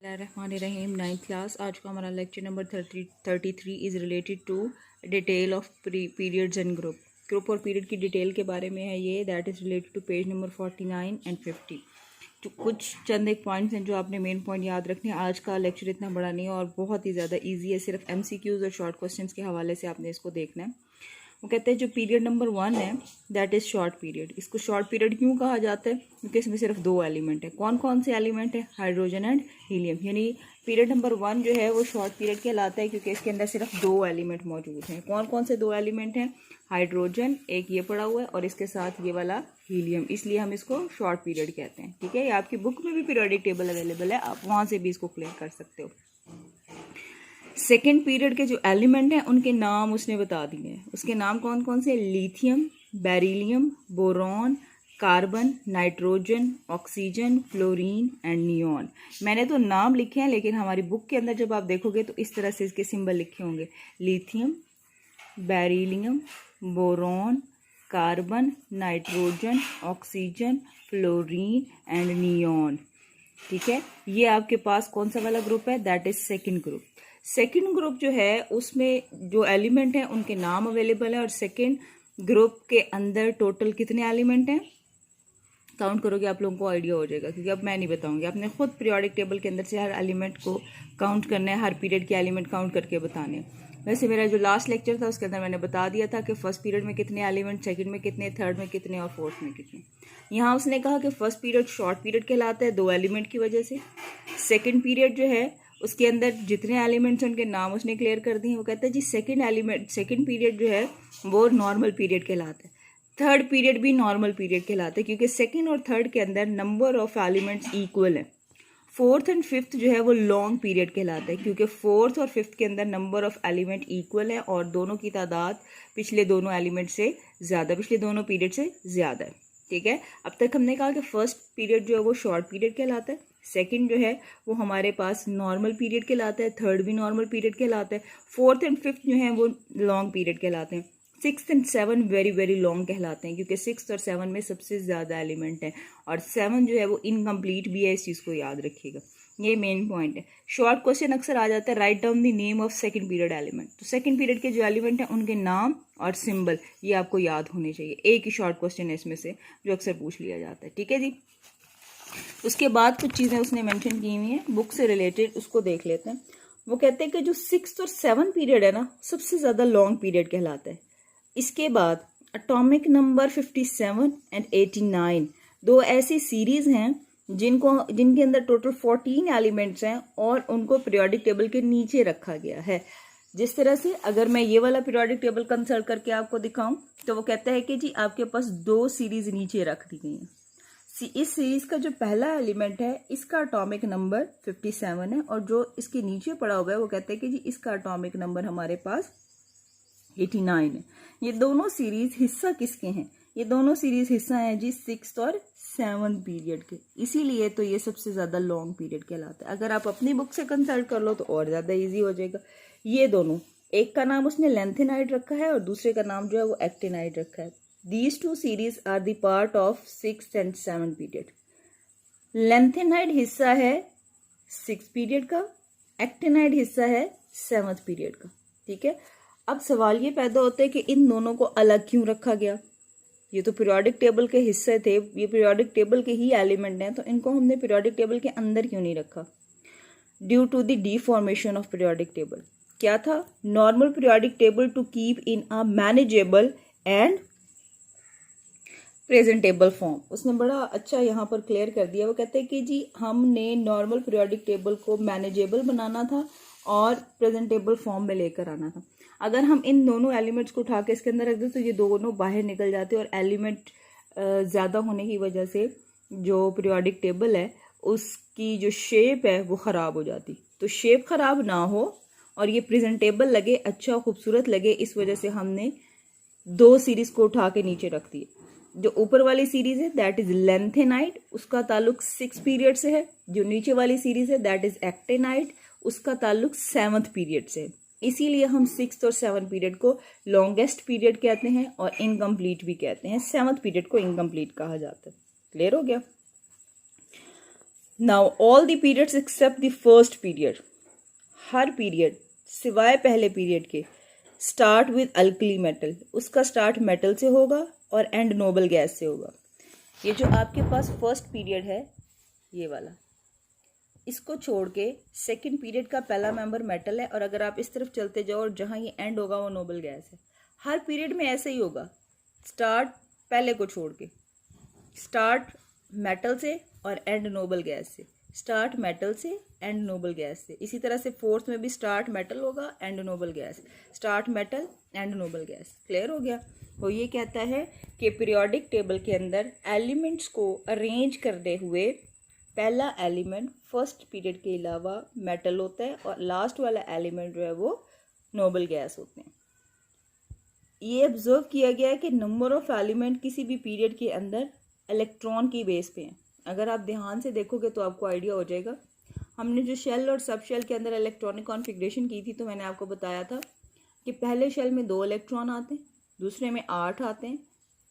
रहीम 9th class. आज का हमारा lecture number 33 is related to detail of periods and group और पीरियड की डिटेल के बारे में है ये। That is related to page number 49 and 50। तो कुछ चंद एक पॉइंट्स हैं जो आपने मेन पॉइंट याद रखने हैं। आज का लेक्चर इतना बड़ा नहीं है और बहुत ही ज़्यादा ईजी है, सिर्फ MCQs और शॉर्ट क्वेश्चन के हवाले से आपने इसको देखना है। वो कहते हैं जो पीरियड नंबर 1 है दैट इज़ शॉर्ट पीरियड। इसको शॉर्ट पीरियड क्यों कहा जाता है? क्योंकि इसमें सिर्फ 2 एलिमेंट है। कौन कौन से एलिमेंट है? Hydrogen and helium. यानी पीरियड नंबर 1 जो है वो शॉर्ट पीरियड कहलाता है क्योंकि इसके अंदर सिर्फ 2 एलिमेंट मौजूद हैं। कौन कौन से 2 एलिमेंट हैं? हाइड्रोजन, एक ये पड़ा हुआ है, और इसके साथ ये वाला हीलियम। इसलिए हम इसको शॉर्ट पीरियड कहते हैं। ठीक है, ये आपकी बुक में भी पीरियोडिक टेबल अवेलेबल है, आप वहाँ से भी इसको क्लियर कर सकते हो। सेकेंड पीरियड के जो एलिमेंट हैं उनके नाम उसने बता दिए हैं। उसके नाम कौन कौन से? Lithium, beryllium, boron, carbon, nitrogen, oxygen, fluorine and neon. मैंने तो नाम लिखे हैं, लेकिन हमारी बुक के अंदर जब आप देखोगे तो इस तरह से इसके सिंबल लिखे होंगे। Lithium, beryllium, boron, carbon, nitrogen, oxygen, fluorine and neon. ठीक है, ये आपके पास कौन सा वाला ग्रुप है? That is second group. Second group जो है उसमें जो एलिमेंट हैं उनके नाम अवेलेबल है। और सेकेंड ग्रुप के अंदर टोटल कितने एलिमेंट हैं काउंट करोगे आप लोगों को आइडिया हो जाएगा, क्योंकि अब मैं नहीं बताऊंगी। आपने खुद पीरियोडिक टेबल के अंदर से हर एलिमेंट को काउंट करना है, हर पीरियड के एलिमेंट काउंट करके बताने हैं। वैसे मेरा जो लास्ट लेक्चर था उसके अंदर मैंने बता दिया था कि फर्स्ट पीरियड में कितने एलिमेंट, सेकंड में कितने, थर्ड में कितने और फोर्थ में कितने। यहाँ उसने कहा कि फर्स्ट पीरियड शॉर्ट पीरियड कहलाता है 2 एलिमेंट की वजह से। सेकेंड पीरियड जो है उसके अंदर जितने एलिमेंट्स हैं उनके नाम उसने क्लियर कर दिए। वो कहता है जी सेकेंड पीरियड जो है वो नॉर्मल पीरियड कहलाता है। थर्ड पीरियड भी नॉर्मल पीरियड कहलाता है क्योंकि सेकेंड और थर्ड के अंदर नंबर ऑफ एलिमेंट्स इक्वल है। फोर्थ एंड फिफ्थ जो है वो लॉन्ग पीरियड कहलाता है क्योंकि फोर्थ और फिफ्थ के अंदर नंबर ऑफ एलिमेंट इक्वल है और दोनों की तादाद पिछले दोनों एलिमेंट से ज़्यादा, पिछले दोनों पीरियड से ज़्यादा है। ठीक है, अब तक हमने कहा कि फर्स्ट पीरियड जो है वो शॉर्ट पीरियड कहलाता है, सेकंड जो है वो हमारे पास नॉर्मल पीरियड कहलाता है, थर्ड भी नॉर्मल पीरियड कहलाता है, फोर्थ एंड फिफ्थ जो है वो लॉन्ग पीरियड कहलाते हैं, six and seven very very long कहलाते हैं क्योंकि 6 और 7 में सबसे ज़्यादा एलिमेंट हैं और 7 जो है वो इनकम्प्लीट भी है। इस चीज़ को याद रखिएगा, ये मेन पॉइंट है। शॉर्ट क्वेश्चन अक्सर आ जाता है write down the name of second period element. तो सेकंड पीरियड के जो एलिमेंट हैं उनके नाम और सिंबल ये आपको याद होने चाहिए। एक ही शॉर्ट क्वेश्चन है इसमें से जो अक्सर पूछ लिया जाता है। ठीक है जी, उसके बाद कुछ चीज़ें उसने मेंशन की हुई हैं बुक से रिलेटेड, उसको देख लेते हैं। वो कहते हैं कि जो 6 और 7 पीरियड है ना सबसे ज़्यादा लॉन्ग पीरियड कहलाता है। इसके बाद एटॉमिक नंबर 57 एंड 89 2 ऐसी सीरीज हैं जिनके अंदर टोटल 14 एलिमेंट्स हैं और उनको पीरियोडिक टेबल के नीचे रखा गया है। जिस तरह से अगर मैं ये वाला पीरियोडिक टेबल कंसल्ट करके आपको दिखाऊं तो वो कहता है कि जी आपके पास 2 सीरीज नीचे रख दी गई हैं। इस सीरीज का जो पहला एलिमेंट है इसका एटॉमिक नंबर 57 है और जो इसके नीचे पड़ा हुआ है वो कहते हैं कि जी इसका एटॉमिक नंबर हमारे पास 89 है। ये दोनों सीरीज हिस्सा किसके हैं? ये दोनों सीरीज हिस्सा हैं जी 6 और 7 पीरियड के, इसीलिए तो ये सबसे ज़्यादा लॉन्ग पीरियड कहलाता है। अगर आप अपनी बुक से कंसल्ट कर लो तो और ज़्यादा इजी हो जाएगा। ये दोनों, एक का नाम उसने लेंथेनाइड रखा है और दूसरे का नाम जो है वो एक्टिनाइड रखा है। These 2 series are the part of 6 and 7 period. Lanthanide हिस्सा है 6 पीरियड का, एक्टिनाइड हिस्सा है 7 पीरियड का। ठीक है, अब सवाल ये पैदा होता है कि इन दोनों को अलग क्यों रखा गया? ये तो पीरियोडिक टेबल के हिस्से थे, ये पीरियोडिक टेबल के ही एलिमेंट हैं, तो इनको हमने पीरियोडिक टेबल के अंदर क्यों नहीं रखा? Due to the deformation of periodic table. क्या था? Normal periodic table to keep in a manageable and presentable form. उसने बड़ा अच्छा यहाँ पर क्लियर कर दिया। वो कहते हैं कि जी हमने नॉर्मल पीरियोडिक टेबल को मैनेजेबल बनाना था और प्रेजेंटेबल फॉर्म में लेकर आना था। अगर हम इन दोनों एलिमेंट्स को उठा के इसके अंदर रख दें तो ये दोनों बाहर निकल जाते और एलिमेंट ज़्यादा होने की वजह से जो पीरियोडिक टेबल है उसकी जो शेप है वो ख़राब हो जाती। तो शेप ख़राब ना हो और ये प्रेजेंटेबल लगे, अच्छा खूबसूरत लगे, इस वजह से हमने 2 सीरीज़ को उठा के नीचे रख दिए। जो ऊपर वाली सीरीज है दैट इज लेंथेनाइड, उसका ताल्लुक 6 पीरियड से है। जो नीचे वाली सीरीज है दैट इज एक्टिनाइड, उसका ताल्लुक 7th पीरियड से है। इसीलिए हम 6 और 7 पीरियड को लॉन्गेस्ट पीरियड कहते हैं और इनकम्प्लीट भी कहते हैं। 7th पीरियड को इनकम्प्लीट कहा जाता है। क्लियर हो गया? Now all the periods except the first period, हर पीरियड सिवाय पहले पीरियड के स्टार्ट विद अल्कली मेटल, उसका स्टार्ट मेटल से होगा और एंड नोबल गैस से होगा। ये जो आपके पास फर्स्ट पीरियड है ये वाला, इसको छोड़ के सेकंड पीरियड का पहला मेंबर मेटल है, और अगर आप इस तरफ चलते जाओ और जहाँ ये एंड होगा वो नोबल गैस है। हर पीरियड में ऐसे ही होगा, स्टार्ट पहले को छोड़ के, स्टार्ट मेटल से और एंड नोबल गैस से, स्टार्ट मेटल से एंड नोबल गैस से। इसी तरह से फोर्थ में भी स्टार्ट मेटल होगा and noble gas, start metal and noble gas. Clear हो गया। वो ये कहता है कि पीरियोडिक टेबल के अंदर एलिमेंट्स को अरेंज करते हुए पहला एलिमेंट फर्स्ट पीरियड के अलावा मेटल होता है और लास्ट वाला एलिमेंट जो है वो नोबल गैस होते हैं। ये ऑब्जर्व किया गया है कि नंबर ऑफ एलिमेंट किसी भी पीरियड के अंदर इलेक्ट्रॉन की बेस पे हैं। अगर आप ध्यान से देखोगे तो आपको आइडिया हो जाएगा। हमने जो शेल और सब शेल के अंदर इलेक्ट्रॉनिक कॉन्फ़िगरेशन की थी तो मैंने आपको बताया था कि पहले शेल में 2 इलेक्ट्रॉन आते हैं, दूसरे में 8 आते हैं,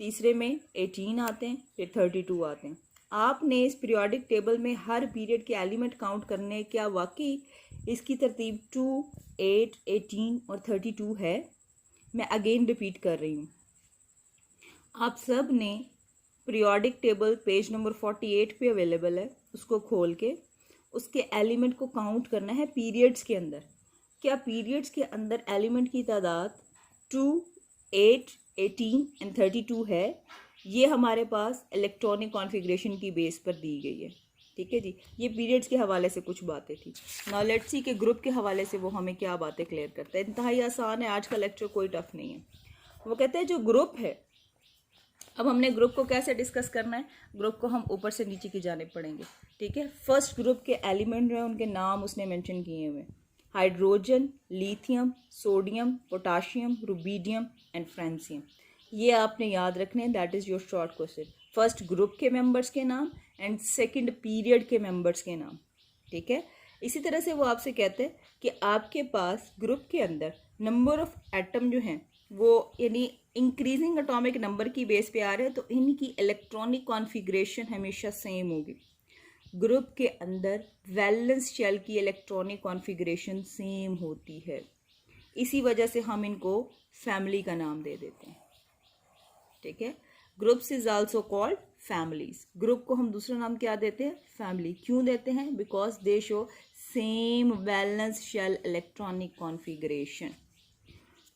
तीसरे में 18 आते हैं, फिर 32 आते हैं। आपने इस पीरियोडिक टेबल में हर पीरियड के एलिमेंट काउंट करने, क्या वाकई इसकी तरतीब 2, 8, 18 और 32 है? मैं अगेन रिपीट कर रही हूँ। आप सब ने पीरियोडिक टेबल पेज नंबर 48 पे अवेलेबल है, उसको खोल के उसके एलिमेंट को काउंट करना है पीरियड्स के अंदर। क्या पीरियड्स के अंदर एलिमेंट की तादाद 2, 8, 18 एंड 32 है? ये हमारे पास इलेक्ट्रॉनिक कॉन्फ़िगरेशन की बेस पर दी गई है। ठीक है जी, ये पीरियड्स के हवाले से कुछ बातें थी। नाउ लेट्स सी के ग्रुप के हवाले से वो हमें क्या बातें क्लियर करता है। इंतहाई आसान है, आज का लेक्चर कोई टफ नहीं है। वो कहते हैं जो ग्रुप है, अब हमने ग्रुप को कैसे डिस्कस करना है, ग्रुप को हम ऊपर से नीचे की जानिब पढ़ेंगे। ठीक है, फर्स्ट ग्रुप के एलिमेंट जो है उनके नाम उसने मेंशन किए हुए, hydrogen, lithium, sodium, potassium, rubidium and francium. ये आपने याद रखने, that is your short question. First group के मेंबर्स के नाम एंड सेकंड पीरियड के मेंबर्स के नाम। ठीक है, इसी तरह से वो आपसे कहते हैं कि आपके पास ग्रुप के अंदर नंबर ऑफ एटम जो हैं वो यानी इंक्रीजिंग एटॉमिक नंबर की बेस पे आ रहे हैं, तो इनकी इलेक्ट्रॉनिक कॉन्फ़िगरेशन हमेशा सेम होगी। ग्रुप के अंदर वैलेंस शेल की इलेक्ट्रॉनिक कॉन्फ़िगरेशन सेम होती है, इसी वजह से हम इनको फैमिली का नाम दे देते हैं। ठीक है, groups is also called families. Group को हम दूसरा नाम क्या देते हैं? फैमिली। क्यों देते हैं? Because they show same valence shell electronic configuration.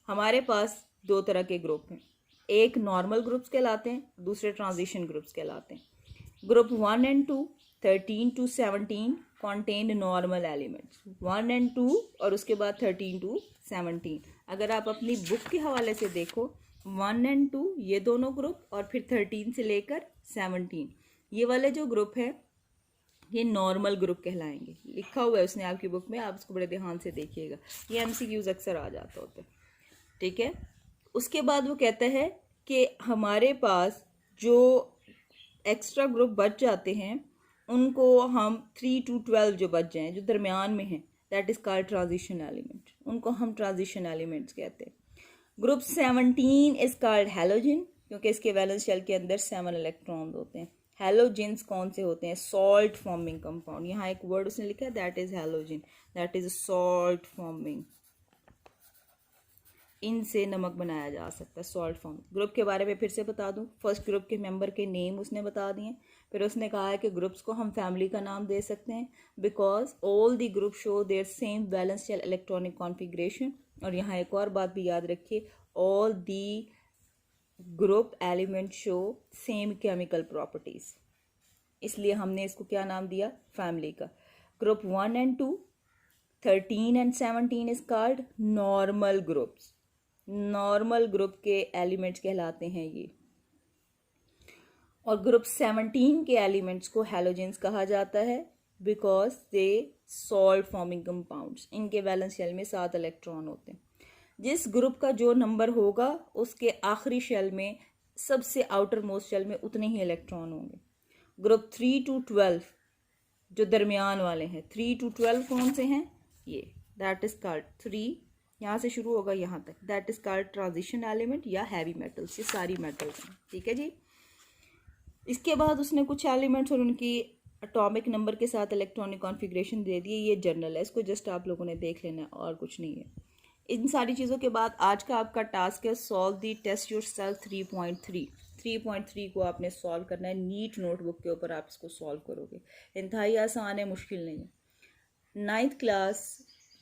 हमारे पास 2 तरह के ग्रुप हैं, एक नॉर्मल ग्रुप्स कहलाते हैं, दूसरे ट्रांजिशन ग्रुप्स कहलाते हैं। Group 1 and 2 13 to 17 contain normal elements, 1 and 2 और उसके बाद 13 to 17। अगर आप अपनी बुक के हवाले से देखो 1 एंड 2 ये दोनों ग्रुप और फिर 13 से लेकर 17 ये वाले जो ग्रुप है ये नॉर्मल ग्रुप कहलाएंगे। लिखा हुआ है उसने आपकी बुक में, आप उसको बड़े ध्यान से देखिएगा, ये एमसीक्यूज अक्सर आ जाता होता है। ठीक है, उसके बाद वो कहता है कि हमारे पास जो एक्स्ट्रा ग्रुप बच जाते हैं उनको हम 3 to 12 जो बच जाएं, जो दरमियान में हैं, that is called transition element. उनको हम ट्रांजिशन एलिमेंट्स कहते हैं। ग्रुप 17 इज कॉल्ड हैलोजन, क्योंकि इसके वैलेंस शेल के अंदर 7 इलेक्ट्रॉन होते हैं। हैलोजेंस कौन से होते हैं? Salt forming compound. यहाँ एक वर्ड उसने लिखा है, that is halogen, that is salt forming. इनसे नमक बनाया जा सकता है, सॉल्ट फॉर्म। ग्रुप के बारे में फिर से बता दूं, फर्स्ट ग्रुप के मेंबर के नेम उसने बता दिए। फिर उसने कहा है कि ग्रुप्स को हम फैमिली का नाम दे सकते हैं because all the group show their same valence shell electronic configuration. और यहाँ एक और बात भी याद रखिए, all the group element show same chemical properties, इसलिए हमने इसको क्या नाम दिया? फैमिली का। Group 1 and 2 13 and 17 is called normal groups. Normal group के एलिमेंट्स कहलाते हैं ये। और ग्रुप 17 के एलिमेंट्स को हैलोजेंस कहा जाता है because they salt forming compounds. इनके वैलेंस शेल में 7 इलेक्ट्रॉन होते हैं। जिस ग्रुप का जो नंबर होगा उसके आखिरी शेल में, सबसे आउटर मोस्ट शेल में उतने ही इलेक्ट्रॉन होंगे। ग्रुप 3 to 12 जो दरमियान वाले हैं, 3 to 12 कौन से हैं? ये, दैट इज कॉल्ड 3 यहाँ से शुरू होगा यहाँ तक, that is called transition element या हैवी मेटल्स। ये सारी मेटल्स हैं। ठीक है जी। इसके बाद उसने कुछ एलिमेंट्स और उनकी एटॉमिक नंबर के साथ इलेक्ट्रॉनिक कॉन्फ़िगरेशन दे दिए, ये जनरल है, इसको जस्ट आप लोगों ने देख लेना है और कुछ नहीं है। इन सारी चीज़ों के बाद आज का आपका टास्क है सॉल्व दी टेस्ट योरसेल्फ 3.3। 3.3 को आपने सॉल्व करना है, नीट नोटबुक के ऊपर आप इसको सॉल्व करोगे। इंतहाई आसान है, मुश्किल नहीं है। 9th class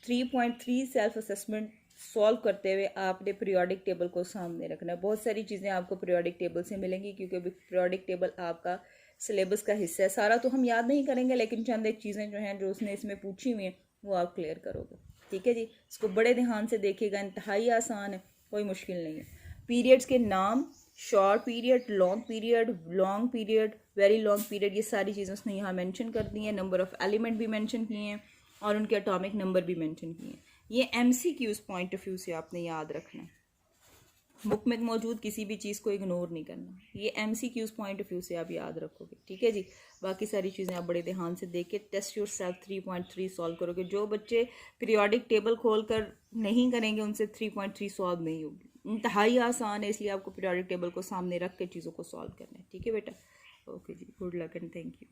3.3 self assessment solve करते हुए आपने पीरियोडिक टेबल को सामने रखना है। बहुत सारी चीज़ें आपको पीरियोडिक टेबल से मिलेंगी क्योंकि पीरियोडिक टेबल आपका सिलेबस का हिस्सा है। सारा तो हम याद नहीं करेंगे, लेकिन चंद एक चीज़ें जो हैं जो उसने इसमें पूछी हुई हैं वो आप क्लियर करोगे। ठीक है जी, इसको बड़े ध्यान से देखिएगा, इंतहाई आसान है, कोई मुश्किल नहीं है। पीरियड्स के नाम, short period, long period, very long period, ये सारी चीज़ें उसने यहाँ मेंशन कर दी हैं। नंबर ऑफ एलिमेंट भी मेंशन किए हैं और उनके एटॉमिक नंबर भी मेंशन किए हैं। ये MCQs पॉइंट ऑफ व्यू से आपने याद रखना है, बुक में मौजूद किसी भी चीज़ को इग्नोर नहीं करना, ये MCQs पॉइंट ऑफ व्यू से आप याद रखोगे। ठीक है जी, बाकी सारी चीज़ें आप बड़े ध्यान से देख के टेस्ट योरसेल्फ 3.3 सॉल्व करोगे। जो बच्चे पीरियोडिक टेबल खोल कर नहीं करेंगे उनसे 3.3 सॉल्व नहीं होगी। इंतहाई आसान है, इसलिए आपको पीरियोडिक टेबल को सामने रख के चीज़ों को सॉल्व करना है। ठीक है बेटा, ओके जी, good luck and thank you.